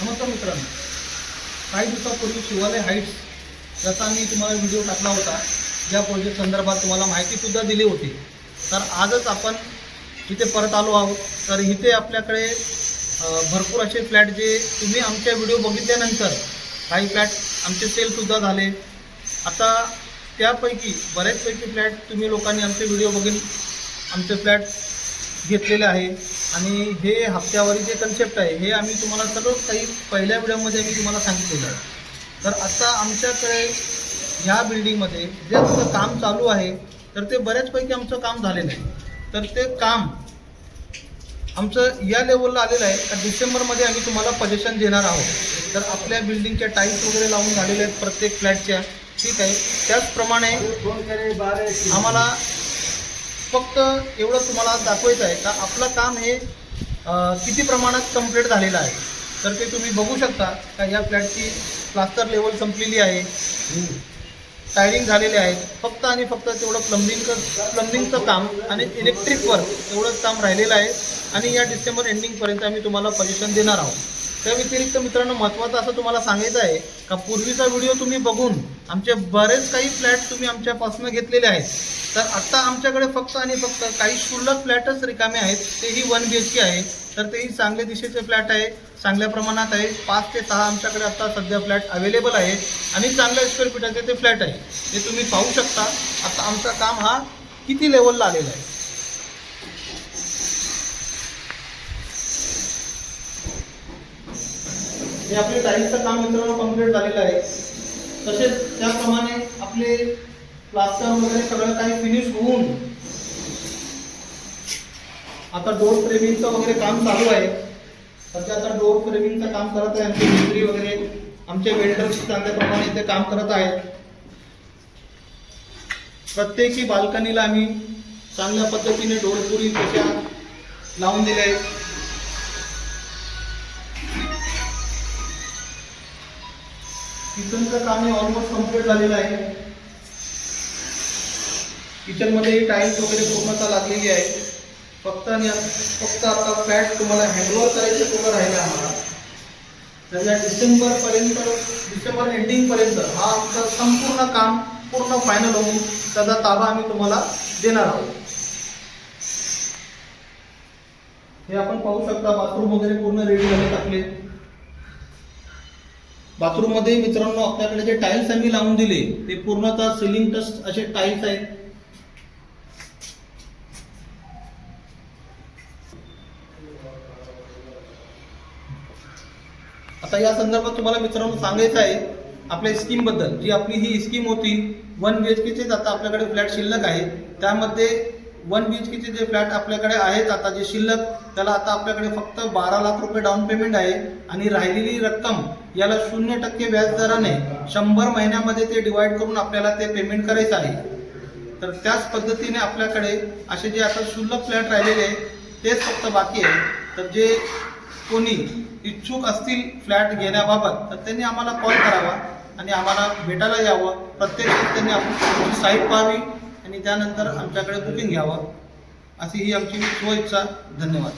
नमस्कार मित्रांनो, काही दिवसापूर्वी शिवालय हाईट्स याचा मी तुम्हाला व्हिडिओ टाकला होता, ज्या प्रोजेक्ट संदर्भात तुम्हाला माहितीसुद्धा दिली होती. तर आजच आपण इथे परत आलो आहोत. तर इथे आपल्याकडे भरपूर असे फ्लॅट जे तुम्ही आमच्या व्हिडिओ बघितल्यानंतर काही फ्लॅट आमचे सेलसुद्धा झाले. आता त्यापैकी बऱ्याचपैकी फ्लॅट तुम्ही लोकांनी आमचे व्हिडिओ बघून आमचे फ्लॅट घेतलेले आहे. आणि हे हप्त्यावरी जे कन्सेप्ट आहे हे आम्ही तुम्हाला सर्व काही पहिल्या व्हिडिओमध्ये मी तुम्हाला सांगितलेलं आहे. तर आता आमच्याकडे ह्या बिल्डिंगमध्ये जे आमचं काम चालू आहे तर ते बऱ्याचपैकी आमचं काम झालेलं आहे. तर ते काम आमचं या लेवलला आलेलं आहे तर डिसेंबरमध्ये आम्ही तुम्हाला पोझिशन देणार आहोत. तर आपल्या बिल्डिंगच्या टाईल्स वगैरे लावून झालेल्या आहेत प्रत्येक फ्लॅटच्या, ठीक आहे. त्याचप्रमाणे आम्हाला फक्त एवढं तुम्हाला दाखवायचं आहे का आपलं काम हे किती प्रमाणात कंप्लीट झालेलं आहे. तर ते तुम्ही बघू शकता का या फ्लॅटची प्लास्टर लेवल संपलेली आहे, टायरिंग झालेले आहे. फक्त आणि फक्त तेवढं प्लंबिंगचं काम आणि इलेक्ट्रिक वर्क एवढंच काम राहिलेलं आहे. आणि या डिसेंबर एंडिंगपर्यंत आम्ही तुम्हाला पोझिशन देणार आहोत. त्या व्यतिरिक्त मित्रांनो महत्त्वाचं असं तुम्हाला सांगायचं आहे का पूर्वीचा व्हिडिओ तुम्ही बघून आमचे बरेच काही फ्लॅट तुम्ही आमच्यापासून घेतलेले आहेत. तर आत्ता आमच्याकडे फक्त आणि फक्त काही क्षुल्लक फ्लॅटच रिकामे आहेत, तेही 1 BHK आहे. तर तेही चांगल्या दिशेचे फ्लॅट आहे, चांगल्या प्रमाणात आहे. 5 ते 6 आमच्याकडे आता सध्या फ्लॅट अवेलेबल आहे आणि चांगल्या स्क्वेअर फीटाचे ते फ्लॅट आहे. ते तुम्ही पाहू शकता आता आमचं काम हा किती लेवलला आलेला आहे. हे आपले टाईल्सचं काम मित्रांनो कंप्लीट झालेलं आहे. तसेच त्याप्रमाणे आपले प्लास्टर वगैरे सगळं काही फिनिश होऊन आता डोर फ्रेमिंगचं वगैरे काम चालू आहे. सध्या आता डोर फ्रेमिंगचं काम करत आहे आमचे मिस्त्री वगैरे, आमचे वेल्डर्स चांगल्या प्रमाणे ते काम करत आहेत. प्रत्येकी बाल्कनीला आम्ही चांगल्या पद्धतीने डोरपुरी त्याच्या लावून दिल्या आहेत. किचनचं काम हे ऑलमोस्ट कंप्लीट झालेलं आहे. किचनमध्ये टाईल्स वगैरे पूर्णतः लागलेली आहे. फक्त आता फ्लॅट तुम्हाला हँडओव्हर करायचं तेवढं राहिलं आम्हाला. तर या डिसेंबर एंडिंगपर्यंत हा आमचं संपूर्ण काम पूर्ण फायनल होऊन त्याचा ताबा आम्ही तुम्हाला देणार आहोत. हे आपण पाहू शकता बाथरूम वगैरे पूर्ण रेडी झाले आपले. बाथरूममध्ये मित्रांनो आपल्याकडे जे टाईल्स आम्ही लावून दिले ते पूर्णतः सिलिंग टच असे टाईल्स आहेत. आता या संदर्भात तुम्हाला मित्रांनो सांगायचं आहे आपल्या स्कीमबद्दल. जी आपली ही स्कीम होती 1 BHKचेच आता आपल्याकडे फ्लॅट शिल्लक आहे. त्यामध्ये 1 BHKचे जे फ्लॅट आपल्याकडे आहेत आता जे शिल्लक त्याला आता आपल्याकडे फक्त 12 लाख रुपये डाऊन पेमेंट आहे. आणि राहिलेली रक्कम याला 0% व्याजदराने 100 महिन्यामध्ये ते डिवाइड करून आपल्याला ते पेमेंट करायचं आहे. तर त्याच पद्धतीने आपल्याकडे असे जे आता क्षुल्लक फ्लॅट राहिलेले तेच फक्त बाकी आहे. तर जे कोणी इच्छुक असतील फ्लॅट घेण्याबाबत तर त्यांनी आम्हाला कॉल करावा आणि आम्हाला भेटायला यावं. प्रत्यक्षात त्यांनी आपली साईट पाहावी आणि त्यानंतर आमच्याकडे बुकिंग घ्यावं, अशी ही आमची स्वइच्छा. धन्यवाद.